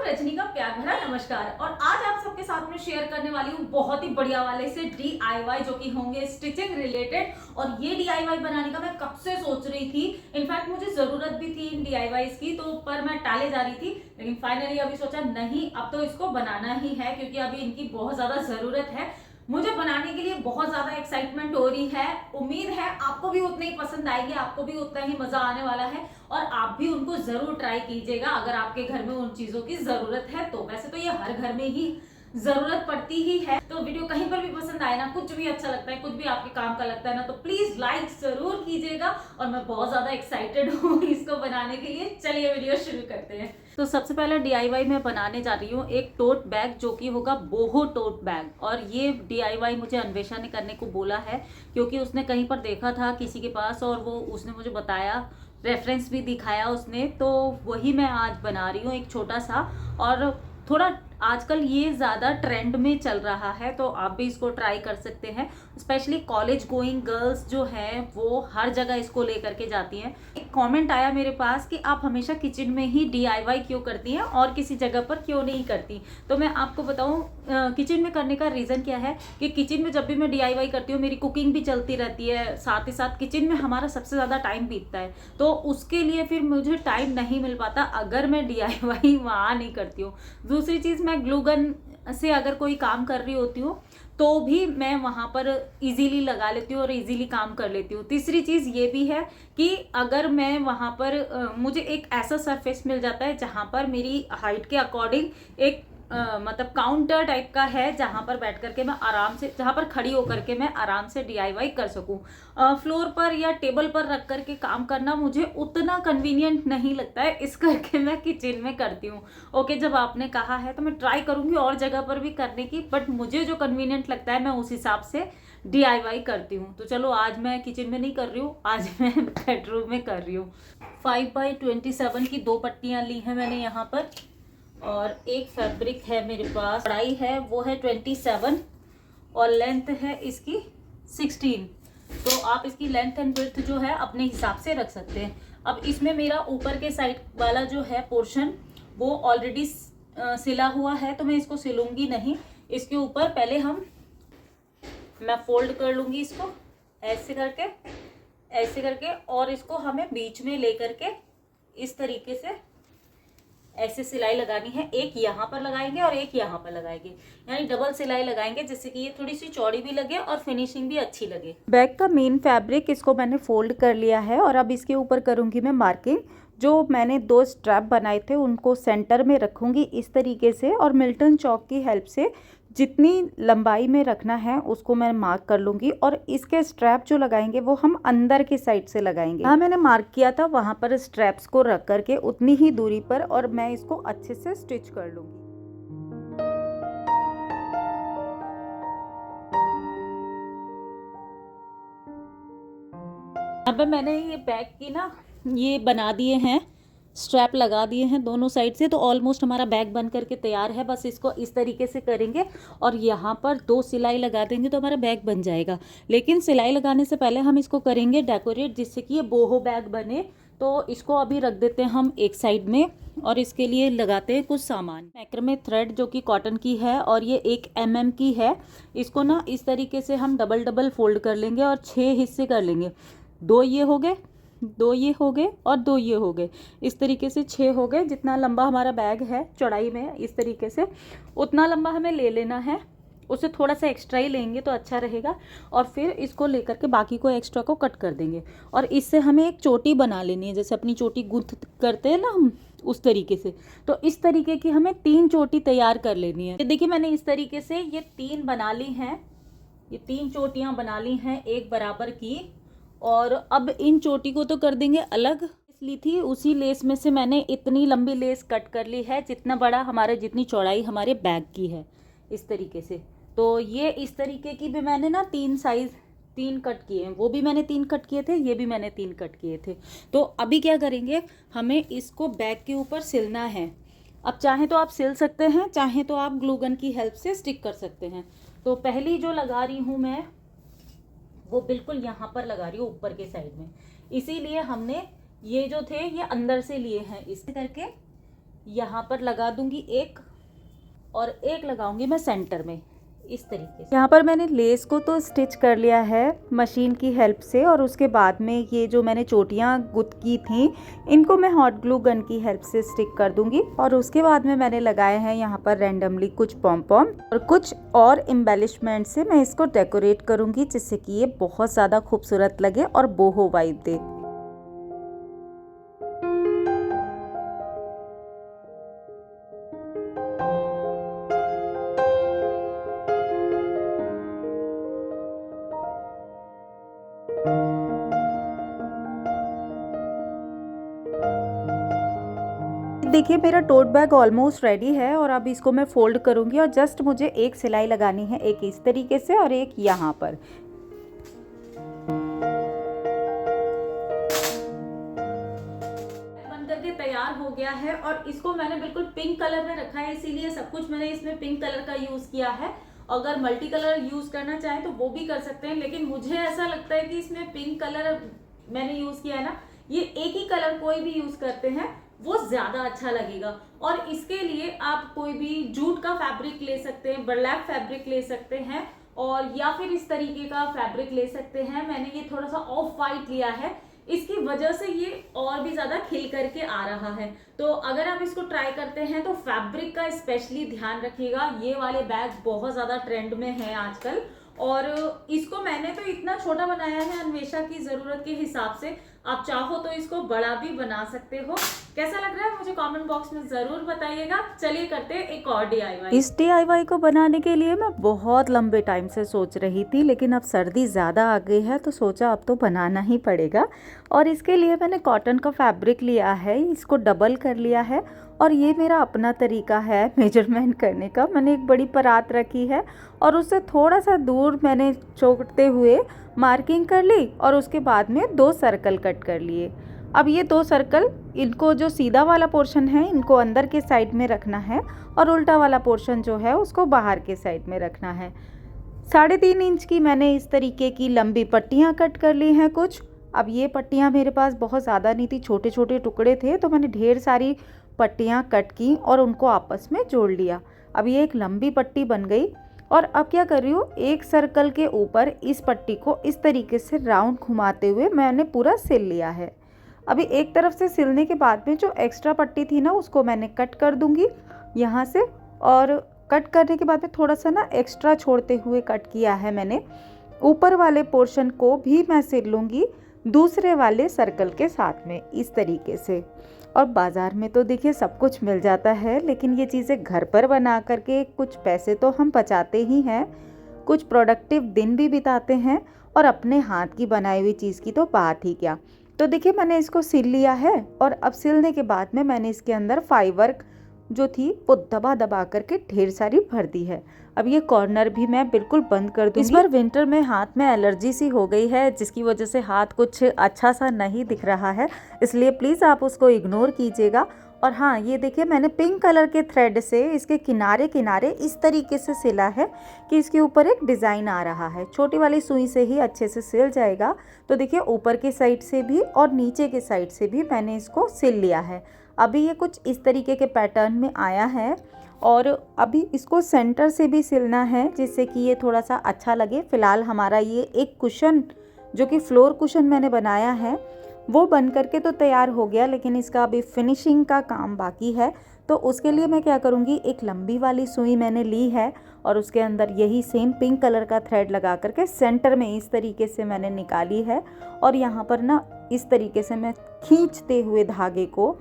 रजनी का प्यार भरा नमस्कार। और आज आप सबके साथ में शेयर करने वाली हूँ बहुत ही बढ़िया वाले से DIY जो कि होंगे स्टिचिंग रिलेटेड। और ये DIY बनाने का मैं कब से सोच रही थी, इनफैक्ट मुझे जरूरत भी थी इन DIYs की, तो पर मैं टाले जा रही थी, लेकिन फाइनली अभी सोचा नहीं, अब तो इसको बनाना ही है क्योंकि अभी इनकी बहुत ज्यादा जरूरत है। मुझे बनाने के लिए बहुत ज्यादा एक्साइटमेंट हो रही है। उम्मीद है आपको भी उतना ही पसंद आएगी, आपको भी उतना ही मजा आने वाला है और आप भी उनको जरूर ट्राई कीजिएगा अगर आपके घर में उन चीजों की जरूरत है तो। वैसे तो ये हर घर में ही जरूरत पड़ती ही है। तो वीडियो कहीं पर भी पसंद आए ना, कुछ भी अच्छा लगता है, कुछ भी आपके काम का लगता है ना, तो प्लीज लाइक जरूर कीजिएगा। और मैं बहुत ज्यादा एक्साइटेड हूँ इसको बनाने के लिए। चलिए वीडियो शुरू करते हैं। तो सबसे पहले DIY मैं बनाने जा रही हूँ एक टोट बैग जो कि होगा बोहो टोट बैग। और ये DIY मुझे अन्वेषा ने करने को बोला है क्योंकि उसने कहीं पर देखा था किसी के पास और वो उसने मुझे बताया, रेफरेंस भी दिखाया उसने, तो वही मैं आज बना रही हूँ एक छोटा सा। और थोड़ा आजकल ये ज़्यादा ट्रेंड में चल रहा है तो आप भी इसको ट्राई कर सकते हैं। स्पेशली कॉलेज गोइंग गर्ल्स जो हैं वो हर जगह इसको लेकर के जाती हैं। एक कमेंट आया मेरे पास कि आप हमेशा किचन में ही DIY क्यों करती हैं और किसी जगह पर क्यों नहीं करती। तो मैं आपको बताऊं किचन में करने का रीज़न क्या है कि किचन में जब भी मैं DIY करती हूँ मेरी कुकिंग भी चलती रहती है, साथ ही साथ किचन में हमारा सबसे ज़्यादा टाइम बीतता है, तो उसके लिए फिर मुझे टाइम नहीं मिल पाता अगर मैं DIY वहाँ नहीं करती हूँ। दूसरी चीज़, मैं ग्लू गन से अगर कोई काम कर रही होती हूँ तो भी मैं वहाँ पर इजीली लगा लेती हूँ और इजीली काम कर लेती हूँ। तीसरी चीज़ ये भी है कि अगर मैं वहाँ पर मुझे एक ऐसा सरफेस मिल जाता है जहाँ पर मेरी हाइट के अकॉर्डिंग एक मतलब काउंटर टाइप का है जहाँ पर बैठ करके मैं आराम से, जहाँ पर खड़ी होकर के मैं आराम से DIY कर सकूँ। फ्लोर पर या टेबल पर रख करके काम करना मुझे उतना कन्वीनियंट नहीं लगता है, इस करके मैं किचन में करती हूँ। ओके, जब आपने कहा है तो मैं ट्राई करूँगी और जगह पर भी करने की, बट मुझे जो कन्वीनियंट लगता है मैं उस हिसाब से DIY करती हूँ। तो चलो आज मैं किचन में नहीं कर रही हूँ, आज मैं बेडरूम में कर रही हूँ। 5x27 की 2 पट्टियाँ ली हैं मैंने यहाँ पर, और एक फैब्रिक है मेरे पास, चौड़ाई है वो है 27 और लेंथ है इसकी 16। तो आप इसकी लेंथ एंड विड्थ जो है अपने हिसाब से रख सकते हैं। अब इसमें मेरा ऊपर के साइड वाला जो है पोर्शन वो ऑलरेडी सिला हुआ है तो मैं इसको सिलूंगी नहीं। इसके ऊपर पहले मैं फोल्ड कर लूंगी इसको ऐसे करके और इसको हमें बीच में लेकर के इस तरीके से ऐसे सिलाई लगानी है। एक यहाँ पर लगाएंगे और एक यहाँ पर लगाएंगे, यानी डबल सिलाई लगाएंगे जिससे कि ये थोड़ी सी चौड़ी भी लगे और फिनिशिंग भी अच्छी लगे। बैग का मेन फैब्रिक इसको मैंने फोल्ड कर लिया है और अब इसके ऊपर करूँगी मैं मार्किंग। जो मैंने 2 स्ट्रैप बनाए थे उनको सेंटर में रखूँगी इस तरीके से और मिल्टन चॉक की हेल्प से जितनी लंबाई में रखना है उसको मैं मार्क कर लूँगी। और इसके स्ट्रैप जो लगाएंगे वो हम अंदर की साइड से लगाएंगे। हाँ, मैंने मार्क किया था वहाँ पर स्ट्रैप्स को रख करके उतनी ही दूरी पर, और मैं इसको अच्छे से स्टिच कर लूँगी। अब मैंने ये बैग की ना ये बना दिए हैं, स्ट्रैप लगा दिए हैं दोनों साइड से, तो ऑलमोस्ट हमारा बैग बन करके तैयार है। बस इसको इस तरीके से करेंगे और यहाँ पर 2 सिलाई लगा देंगे तो हमारा बैग बन जाएगा। लेकिन सिलाई लगाने से पहले हम इसको करेंगे डेकोरेट जिससे कि ये बोहो बैग बने। तो इसको अभी रख देते हैं हम एक साइड में और इसके लिए लगाते हैं कुछ सामान। मैक्रमे थ्रेड जो कि कॉटन की है और ये 1 mm की है। इसको ना इस तरीके से हम डबल फोल्ड कर लेंगे और 6 हिस्से कर लेंगे। 2 ये हो गए, 2 ये हो गए और 2 ये हो गए, इस तरीके से 6 हो गए। जितना लंबा हमारा बैग है चौड़ाई में इस तरीके से उतना लंबा हमें ले लेना है, उससे थोड़ा सा एक्स्ट्रा ही लेंगे तो अच्छा रहेगा। और फिर इसको लेकर के बाकी को एक्स्ट्रा को कट कर देंगे और इससे हमें एक चोटी बना लेनी है, जैसे अपनी चोटी गूंथ करते हैं ना हम उस तरीके से। तो इस तरीके की हमें 3 चोटी तैयार कर लेनी है। ये देखिए मैंने इस तरीके से ये 3 बना ली हैं, ये 3 चोटियाँ बना ली हैं एक बराबर की। और अब इन चोटी को तो कर देंगे अलग। ली थी उसी लेस में से मैंने इतनी लंबी लेस कट कर ली है जितना बड़ा हमारे, जितनी चौड़ाई हमारे बैग की है इस तरीके से। तो ये इस तरीके की भी मैंने ना 3 कट किए हैं, वो भी मैंने 3 कट किए थे, ये भी मैंने 3 कट किए थे। तो अभी क्या करेंगे, हमें इसको बैग के ऊपर सिलना है। अब चाहे तो आप सिल सकते हैं, चाहे तो आप ग्लू गन की हेल्प से स्टिक कर सकते हैं। तो पहली जो लगा रही हूँ मैं वो बिल्कुल यहाँ पर लगा रही हूँ ऊपर के साइड में, इसीलिए हमने ये जो थे ये अंदर से लिए हैं। इस करके यहाँ पर लगा दूंगी एक, और एक लगाऊंगी मैं सेंटर में इस तरीके से। यहाँ पर मैंने लेस को तो स्टिच कर लिया है मशीन की हेल्प से, और उसके बाद में ये जो मैंने चोटियाँ गुथ की थी इनको मैं हॉट ग्लू गन की हेल्प से स्टिक कर दूंगी। और उसके बाद में मैंने लगाए हैं यहाँ पर रैंडमली कुछ पॉम पॉम और कुछ और एम्बेलिशमेंट से मैं इसको डेकोरेट करूँगी, जिससे कि ये बहुत ज़्यादा खूबसूरत लगे और बोहो वाइब दे। देखिए मेरा टोट बैग ऑलमोस्ट रेडी है, और अब इसको मैं फोल्ड करूंगी और जस्ट मुझे एक सिलाई लगानी है, एक इस तरीके से और एक यहाँ पर। बन करके तैयार हो गया है, और इसको मैंने बिल्कुल पिंक कलर में रखा है, इसीलिए सब कुछ मैंने इसमें पिंक कलर का यूज किया है। अगर मल्टी कलर यूज करना चाहें तो वो भी कर सकते हैं, लेकिन मुझे ऐसा लगता है कि इसमें पिंक कलर मैंने यूज किया है ना, ये एक ही कलर कोई भी यूज करते हैं वो ज्यादा अच्छा लगेगा। और इसके लिए आप कोई भी जूट का फैब्रिक ले सकते हैं, बर्लैप फैब्रिक ले सकते हैं, और या फिर इस तरीके का फैब्रिक ले सकते हैं। मैंने ये थोड़ा सा ऑफ वाइट लिया है, इसकी वजह से ये और भी ज्यादा खिल करके आ रहा है। तो अगर आप इसको ट्राई करते हैं तो फैब्रिक का स्पेशली ध्यान रखिएगा। ये वाले बैग बहुत ज्यादा ट्रेंड में है आजकल, और इसको मैंने तो इतना छोटा बनाया है अन्वेषा की जरूरत के हिसाब से। आप चाहो तो इसको बड़ा भी बना सकते हो। कैसा लग रहा है मुझे कमेंट बॉक्स में जरूर बताइएगा। चलिए करते हैं एक और DIY। इस DIY को बनाने के लिए मैं बहुत लंबे टाइम से सोच रही थी, लेकिन अब सर्दी ज़्यादा आ गई है तो सोचा अब तो बनाना ही पड़ेगा। और इसके लिए मैंने कॉटन का फैब्रिक लिया है, इसको डबल कर लिया है, और ये मेरा अपना तरीका है मेजरमेंट करने का। मैंने एक बड़ी परात रखी है और उससे थोड़ा सा दूर मैंने चौकते हुए मार्किंग कर ली, और उसके बाद में 2 सर्कल कट कर लिए। अब ये 2 सर्कल, इनको जो सीधा वाला पोर्शन है इनको अंदर के साइड में रखना है, और उल्टा वाला पोर्शन जो है उसको बाहर के साइड में रखना है। 3.5 इंच की मैंने इस तरीके की लंबी पट्टियाँ कट कर ली हैं कुछ। अब ये पट्टियाँ मेरे पास बहुत ज़्यादा नहीं थी, छोटे छोटे टुकड़े थे, तो मैंने ढेर सारी पट्टियाँ कट की और उनको आपस में जोड़ लिया। अब ये एक लंबी पट्टी बन गई, और अब क्या कर रही हूँ, एक सर्कल के ऊपर इस पट्टी को इस तरीके से राउंड घुमाते हुए मैंने पूरा सिल लिया है। अभी एक तरफ से सिलने के बाद में जो एक्स्ट्रा पट्टी थी ना उसको मैंने कट कर दूंगी यहाँ से, और कट करने के बाद में थोड़ा सा ना एक्स्ट्रा छोड़ते हुए कट किया है मैंने। ऊपर वाले पोर्शन को भी मैं सिल लूँगी दूसरे वाले सर्कल के साथ में इस तरीके से। और बाज़ार में तो देखिए सब कुछ मिल जाता है, लेकिन ये चीज़ें घर पर बना करके कुछ पैसे तो हम बचाते ही हैं, कुछ प्रोडक्टिव दिन भी बिताते हैं, और अपने हाथ की बनाई हुई चीज़ की तो बात ही क्या। तो देखिए मैंने इसको सिल लिया है, और अब सिलने के बाद में मैंने इसके अंदर फाइबर जो थी वो दबा दबा करके ढेर सारी भर दी है। अब ये कॉर्नर भी मैं बिल्कुल बंद कर दूंगी। इस बार विंटर में हाथ में एलर्जी सी हो गई है, जिसकी वजह से हाथ कुछ अच्छा सा नहीं दिख रहा है, इसलिए प्लीज़ आप उसको इग्नोर कीजिएगा। और हाँ, ये देखिए मैंने पिंक कलर के थ्रेड से इसके किनारे किनारे इस तरीके से सिला है कि इसके ऊपर एक डिज़ाइन आ रहा है। छोटी वाली सुई से ही अच्छे से सिल जाएगा। तो देखिए ऊपर की साइड से भी और नीचे के साइड से भी मैंने इसको सिल लिया है। अभी ये कुछ इस तरीके के पैटर्न में आया है, और अभी इसको सेंटर से भी सिलना है जिससे कि ये थोड़ा सा अच्छा लगे। फ़िलहाल हमारा ये एक कुशन जो कि फ्लोर कुशन मैंने बनाया है वो बन करके तो तैयार हो गया, लेकिन इसका अभी फिनिशिंग का काम बाकी है। तो उसके लिए मैं क्या करूँगी, एक लंबी वाली सुई मैंने ली है और उसके अंदर यही सेम पिंक कलर का थ्रेड लगा करके सेंटर में इस तरीके से मैंने निकाली है, और यहाँ पर ना इस तरीके से मैं खींचते हुए धागे को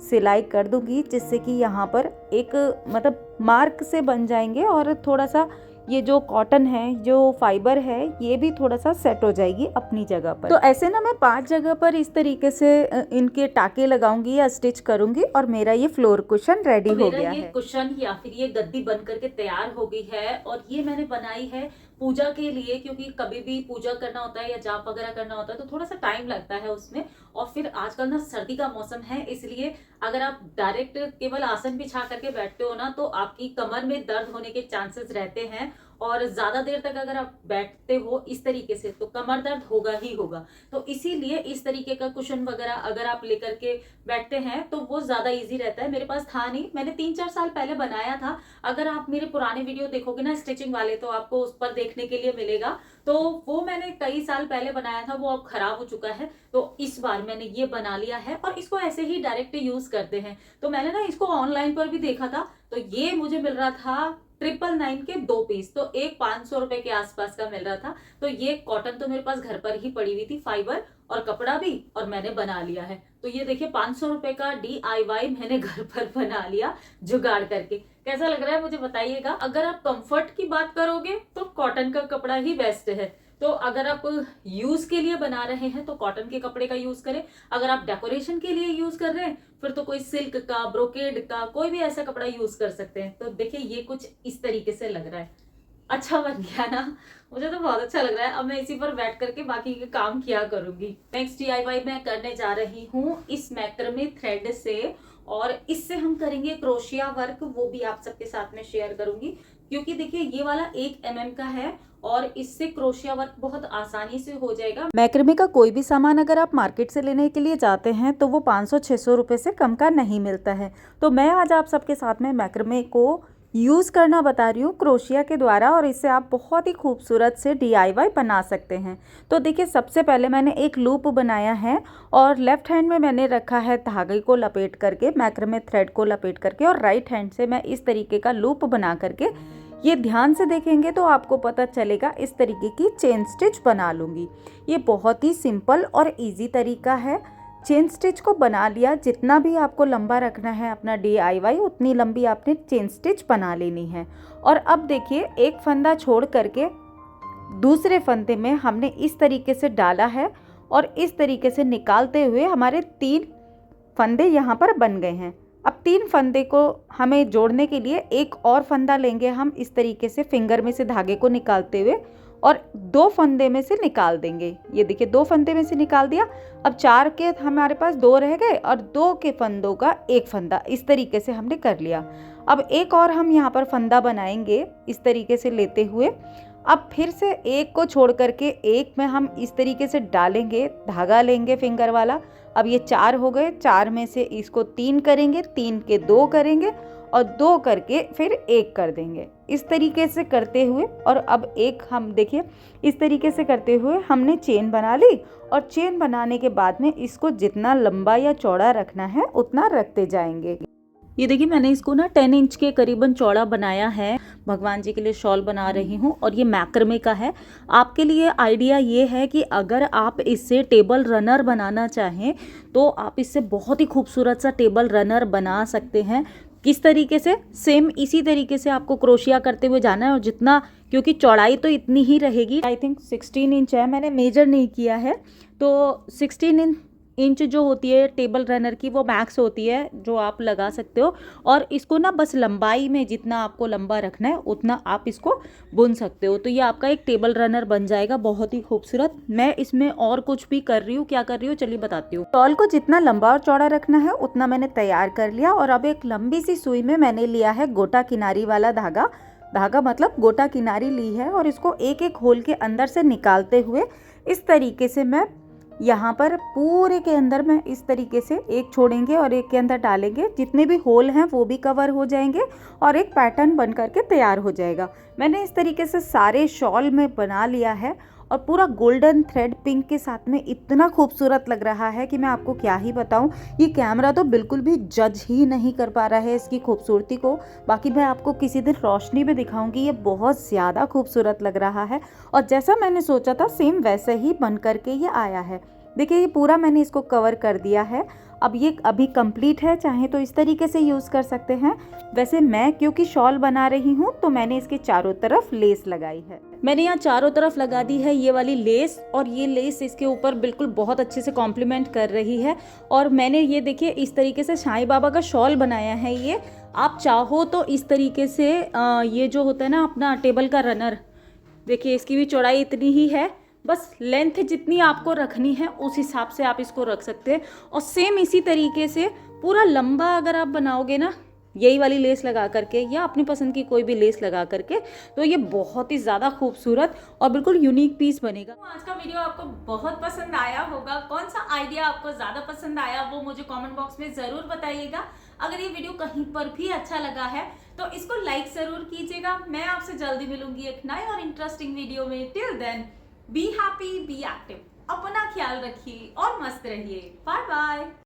सिलाई कर दूंगी, जिससे कि यहाँ पर एक मतलब मार्क से बन जाएंगे, और थोड़ा सा ये जो कॉटन है, जो फाइबर है, ये भी थोड़ा सा सेट हो जाएगी अपनी जगह पर। तो ऐसे ना मैं 5 जगह पर इस तरीके से इनके टाके लगाऊंगी या स्टिच करूंगी, और मेरा ये फ्लोर कुशन रेडी हो गया है। कुशन या फिर ये गद्दी बन करके तैयार हो गई है, और ये मैंने बनाई है पूजा के लिए, क्योंकि कभी भी पूजा करना होता है या जाप वगैरह करना होता है तो थोड़ा सा टाइम लगता है उसमें, और फिर आजकल ना सर्दी का मौसम है, इसलिए अगर आप डायरेक्ट केवल आसन बिछा करके बैठते हो ना तो आपकी कमर में दर्द होने के चांसेस रहते हैं, और ज़्यादा देर तक अगर आप बैठते हो इस तरीके से तो कमर दर्द होगा ही होगा। तो इसीलिए इस तरीके का कुशन वगैरह अगर आप लेकर के बैठते हैं तो वो ज़्यादा ईजी रहता है। मेरे पास था नहीं, मैंने 3-4 साल पहले बनाया था। अगर आप मेरे पुराने वीडियो देखोगे ना स्टिचिंग वाले तो आपको उस पर देखने के लिए मिलेगा। तो वो मैंने कई साल पहले बनाया था, वो अब खराब हो चुका है। तो इस बार मैंने ये बना लिया है और इसको ऐसे ही डायरेक्ट यूज करते हैं। तो मैंने ना इसको ऑनलाइन पर भी देखा था, तो ये मुझे मिल रहा था 999 के 2 पीस, तो एक 500 रुपए के आसपास का मिल रहा था। तो ये कॉटन तो मेरे पास घर पर ही पड़ी हुई थी, फाइबर और कपड़ा भी, और मैंने बना लिया है। तो ये देखिए 500 रुपए का DIY मैंने घर पर बना लिया जुगाड़ करके। कैसा लग रहा है मुझे बताइएगा। अगर आप कंफर्ट की बात करोगे तो कॉटन का कपड़ा ही बेस्ट है। तो अगर आप यूज के लिए बना रहे हैं तो कॉटन के कपड़े का यूज करें। अगर आप डेकोरेशन के लिए यूज कर रहे हैं फिर तो कोई सिल्क का, ब्रोकेड का, कोई भी ऐसा कपड़ा यूज कर सकते हैं। तो देखिए ये कुछ इस तरीके से लग रहा है। अच्छा बन गया ना, मुझे तो बहुत अच्छा लग रहा है। अब मैं इसी पर बैठ करके बाकी के काम किया करूंगी। नेक्स्ट DIY मैं करने जा रही हूँ इस मैक्रमे थ्रेड से, और इससे हम करेंगे क्रोशिया वर्क, वो भी आप सबके साथ में शेयर करूंगी। क्योंकि देखिए ये वाला 1 mm का है और इससे क्रोशिया वर्क बहुत आसानी से हो जाएगा। मैक्रमे का कोई भी सामान अगर आप मार्केट से लेने के लिए जाते हैं तो वो 500-600 रुपये से कम का नहीं मिलता है। तो मैं आज आप सबके साथ में मैक्रमे को यूज़ करना बता रही हूँ क्रोशिया के द्वारा, और इससे आप बहुत ही खूबसूरत से DIY बना सकते हैं। तो देखिए सबसे पहले मैंने एक लूप बनाया है और लेफ्ट हैंड में मैंने रखा है धागे को लपेट करके, मैक्रमे थ्रेड को लपेट करके, और राइट हैंड से मैं इस तरीके का लूप बना करके, ये ध्यान से देखेंगे तो आपको पता चलेगा, इस तरीके की चेन स्टिच बना लूँगी। ये बहुत ही सिंपल और इजी तरीका है। चेन स्टिच को बना लिया, जितना भी आपको लंबा रखना है अपना DIY उतनी लंबी आपने चेन स्टिच बना लेनी है। और अब देखिए एक फंदा छोड़ करके दूसरे फंदे में हमने इस तरीके से डाला है और इस तरीके से निकालते हुए हमारे 3 फंदे यहाँ पर बन गए हैं। अब 3 फंदे को हमें जोड़ने के लिए एक और फंदा लेंगे हम, इस तरीके से फिंगर में से धागे को निकालते हुए, और 2 फंदे में से निकाल देंगे। ये देखिए 2 फंदे में से निकाल दिया। अब 4 के हमारे पास 2 रह गए और 2 के फंदों का एक फंदा, इस तरीके से हमने कर लिया। अब एक और हम यहाँ पर फंदा बनाएंगे इस तरीके से लेते हुए। अब फिर से एक को छोड़ करके एक में हम इस तरीके से डालेंगे, धागा लेंगे फिंगर वाला। अब ये 4 हो गए, 4 में से इसको 3 करेंगे, 3 के 2 करेंगे और 2 करके फिर 1 कर देंगे। इस तरीके से करते हुए, और अब एक हम देखिए इस तरीके से करते हुए हमने चेन बना ली, और चेन बनाने के बाद में इसको जितना लंबा या चौड़ा रखना है उतना रखते जाएंगे। ये देखिए मैंने इसको ना 10 इंच के करीबन चौड़ा बनाया है। भगवान जी के लिए शॉल बना रही हूँ और ये मैक्रमे का है। आपके लिए आइडिया ये है कि अगर आप इससे टेबल रनर बनाना चाहें तो आप इससे बहुत ही खूबसूरत सा टेबल रनर बना सकते हैं। किस तरीके से? सेम इसी तरीके से आपको क्रोशिया करते हुए जाना है, और जितना, क्योंकि चौड़ाई तो इतनी ही रहेगी, आई थिंक 16 इंच है, मैंने मेजर नहीं किया है। तो 16 इंच जो होती है टेबल रनर की वो मैक्स होती है जो आप लगा सकते हो। और इसको ना बस लंबाई में जितना आपको लंबा रखना है उतना आप इसको बुन सकते हो। तो ये आपका एक टेबल रनर बन जाएगा, बहुत ही खूबसूरत। मैं इसमें और कुछ भी कर रही हूँ, क्या कर रही हूँ चलिए बताती हूँ। शॉल को जितना लंबा और चौड़ा रखना है उतना मैंने तैयार कर लिया, और अब एक लंबी सी सुई में मैंने लिया है गोटा किनारी वाला धागा। धागा मतलब गोटा किनारी ली है, और इसको एक एक होल के अंदर से निकालते हुए इस तरीके से मैं यहाँ पर पूरे के अंदर में इस तरीके से एक छोड़ेंगे और एक के अंदर डालेंगे, जितने भी होल हैं वो भी कवर हो जाएंगे और एक पैटर्न बन करके तैयार हो जाएगा। मैंने इस तरीके से सारे शॉल में बना लिया है, और पूरा गोल्डन थ्रेड पिंक के साथ में इतना खूबसूरत लग रहा है कि मैं आपको क्या ही बताऊं। ये कैमरा तो बिल्कुल भी जज ही नहीं कर पा रहा है इसकी खूबसूरती को। बाकी मैं आपको किसी दिन रोशनी में दिखाऊंगी। ये बहुत ज़्यादा खूबसूरत लग रहा है, और जैसा मैंने सोचा था सेम वैसे ही बन करके ये आया है। देखिए ये पूरा मैंने इसको कवर कर दिया है। अब ये अभी कंप्लीट है, चाहे तो इस तरीके से यूज़ कर सकते हैं। वैसे मैं क्योंकि शॉल बना रही हूँ तो मैंने इसके चारों तरफ लेस लगाई है। मैंने यहाँ चारों तरफ लगा दी है ये वाली लेस, और ये लेस इसके ऊपर बिल्कुल बहुत अच्छे से कॉम्प्लीमेंट कर रही है। और मैंने ये देखिए इस तरीके से साईं बाबा का शॉल बनाया है। ये आप चाहो तो इस तरीके से ये जो होता है ना अपना टेबल का रनर, देखिए इसकी भी चौड़ाई इतनी ही है, बस लेंथ जितनी आपको रखनी है उस हिसाब से आप इसको रख सकते हैं। और सेम इसी तरीके से पूरा लंबा अगर आप बनाओगे ना, यही वाली लेस लगा करके या अपनी पसंद की कोई भी लेस लगा करके, तो ये बहुत ही ज़्यादा खूबसूरत और बिल्कुल यूनिक पीस बनेगा। आज का वीडियो आपको बहुत पसंद आया होगा। कौन सा आइडिया आपको ज्यादा पसंद आया वो मुझे कमेंट बॉक्स में जरूर बताइएगा। अगर ये वीडियो कहीं पर भी अच्छा लगा है तो इसको लाइक जरूर कीजिएगा। मैं आपसे जल्दी मिलूंगी एक नए और इंटरेस्टिंग वीडियो में। Till then be happy, be active, अपना ख्याल रखिए और मस्त रहिए। Bye bye.